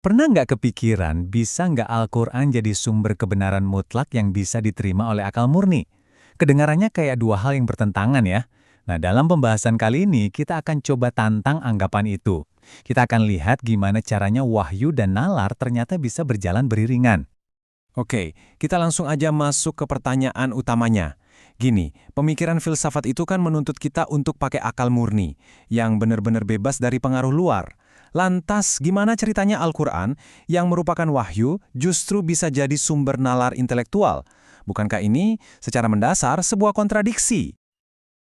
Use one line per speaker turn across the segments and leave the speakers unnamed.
Pernah nggak kepikiran bisa nggak Al-Quran jadi sumber kebenaran mutlak yang bisa diterima oleh akal murni? Kedengarannya kayak dua hal yang bertentangan ya. Nah, dalam pembahasan kali ini kita akan coba tantang anggapan itu. Kita akan lihat gimana caranya wahyu dan nalar ternyata bisa berjalan beriringan.
Oke, kita langsung aja masuk ke pertanyaan utamanya. Gini, pemikiran filsafat itu kan menuntut kita untuk pakai akal murni, yang benar-benar bebas dari pengaruh luar. Lantas, gimana ceritanya Al-Quran, yang merupakan wahyu, justru bisa jadi sumber nalar intelektual? Bukankah ini, secara mendasar, sebuah kontradiksi?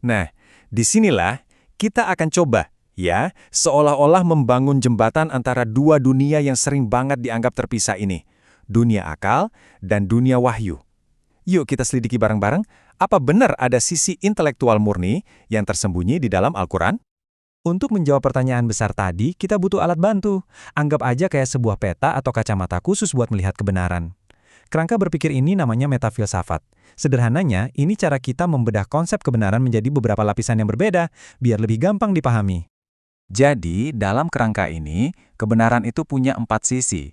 Nah, disinilah kita akan coba, ya, seolah-olah membangun jembatan antara dua dunia yang sering banget dianggap terpisah ini. Dunia akal dan dunia wahyu. Yuk kita selidiki bareng-bareng, apa benar ada sisi intelektual murni yang tersembunyi di dalam Al-Quran?
Untuk menjawab pertanyaan besar tadi, kita butuh alat bantu. Anggap aja kayak sebuah peta atau kacamata khusus buat melihat kebenaran. Kerangka berpikir ini namanya metafilsafat. Sederhananya, ini cara kita membedah konsep kebenaran menjadi beberapa lapisan yang berbeda, biar lebih gampang dipahami.
Jadi, dalam kerangka ini, kebenaran itu punya 4 sisi.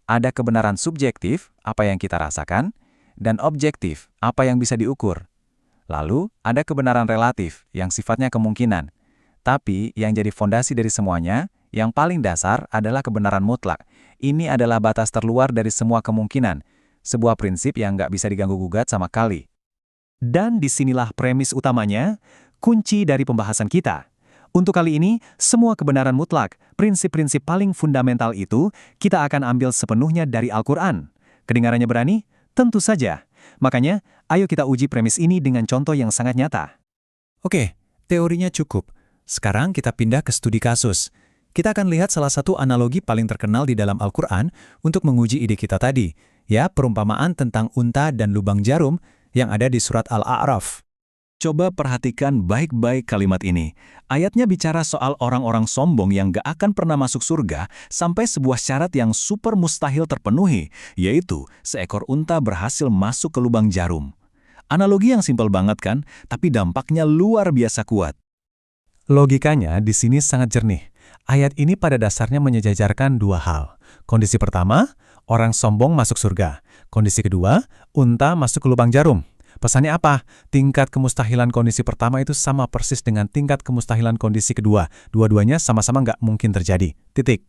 Ada kebenaran subjektif, apa yang kita rasakan, dan objektif, apa yang bisa diukur. Lalu, ada kebenaran relatif, yang sifatnya kemungkinan. Tapi, yang jadi fondasi dari semuanya, yang paling dasar adalah kebenaran mutlak. Ini adalah batas terluar dari semua kemungkinan. Sebuah prinsip yang nggak bisa diganggu-gugat sama kali.
Dan disinilah premis utamanya, kunci dari pembahasan kita. Untuk kali ini, semua kebenaran mutlak, prinsip-prinsip paling fundamental itu, kita akan ambil sepenuhnya dari Al-Quran. Kedengarannya berani? Tentu saja. Makanya, ayo kita uji premis ini dengan contoh yang sangat nyata. Oke, teorinya cukup. Sekarang kita pindah ke studi kasus. Kita akan lihat salah satu analogi paling terkenal di dalam Al-Quran untuk menguji ide kita tadi, ya perumpamaan tentang unta dan lubang jarum yang ada di surat Al-A'raf.
Coba perhatikan baik-baik kalimat ini. Ayatnya bicara soal orang-orang sombong yang gak akan pernah masuk surga sampai sebuah syarat yang super mustahil terpenuhi, yaitu seekor unta berhasil masuk ke lubang jarum. Analogi yang simpel banget kan, tapi dampaknya luar biasa kuat.
Logikanya di sini sangat jernih. Ayat ini pada dasarnya menyejajarkan dua hal. Kondisi pertama, orang sombong masuk surga. Kondisi kedua, unta masuk ke lubang jarum. Pesannya apa? Tingkat kemustahilan kondisi pertama itu sama persis dengan tingkat kemustahilan kondisi kedua. Dua-duanya sama-sama nggak mungkin terjadi. Titik.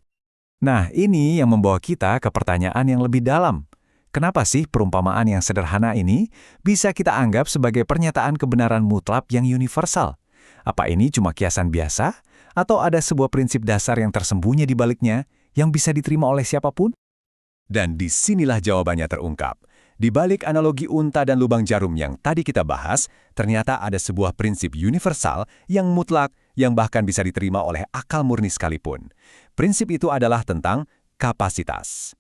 Nah, ini yang membawa kita ke pertanyaan yang lebih dalam. Kenapa sih perumpamaan yang sederhana ini bisa kita anggap sebagai pernyataan kebenaran mutlak yang universal? Apa ini cuma kiasan biasa? Atau ada sebuah prinsip dasar yang tersembunyi di baliknya yang bisa diterima oleh siapapun? Dan disinilah jawabannya terungkap. Di balik analogi unta dan lubang jarum yang tadi kita bahas, ternyata ada sebuah prinsip universal yang mutlak yang bahkan bisa diterima oleh akal murni sekalipun. Prinsip itu adalah tentang kapasitas.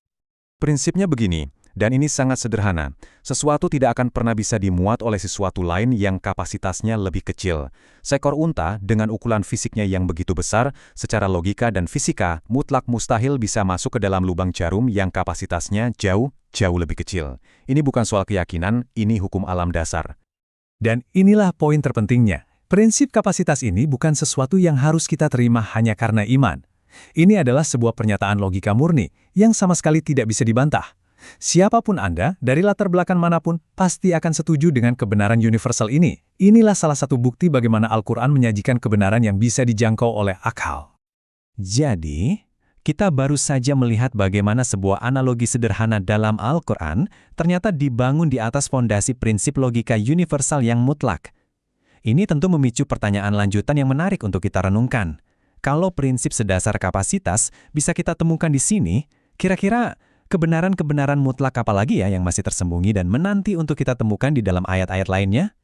Prinsipnya begini, dan ini sangat sederhana. Sesuatu tidak akan pernah bisa dimuat oleh sesuatu lain yang kapasitasnya lebih kecil. Seekor unta dengan ukuran fisiknya yang begitu besar, secara logika dan fisika, mutlak mustahil bisa masuk ke dalam lubang jarum yang kapasitasnya jauh lebih kecil. Ini bukan soal keyakinan, ini hukum alam dasar.
Dan inilah poin terpentingnya. Prinsip kapasitas ini bukan sesuatu yang harus kita terima hanya karena iman. Ini adalah sebuah pernyataan logika murni yang sama sekali tidak bisa dibantah. Siapapun Anda, dari latar belakang manapun, pasti akan setuju dengan kebenaran universal ini. Inilah salah satu bukti bagaimana Al-Quran menyajikan kebenaran yang bisa dijangkau oleh akal. Jadi, kita baru saja melihat bagaimana sebuah analogi sederhana dalam Al-Quran ternyata dibangun di atas fondasi prinsip logika universal yang mutlak. Ini tentu memicu pertanyaan lanjutan yang menarik untuk kita renungkan. Kalau prinsip sedasar kapasitas bisa kita temukan di sini, kira-kira kebenaran-kebenaran mutlak apa lagi ya yang masih tersembunyi dan menanti untuk kita temukan di dalam ayat-ayat lainnya?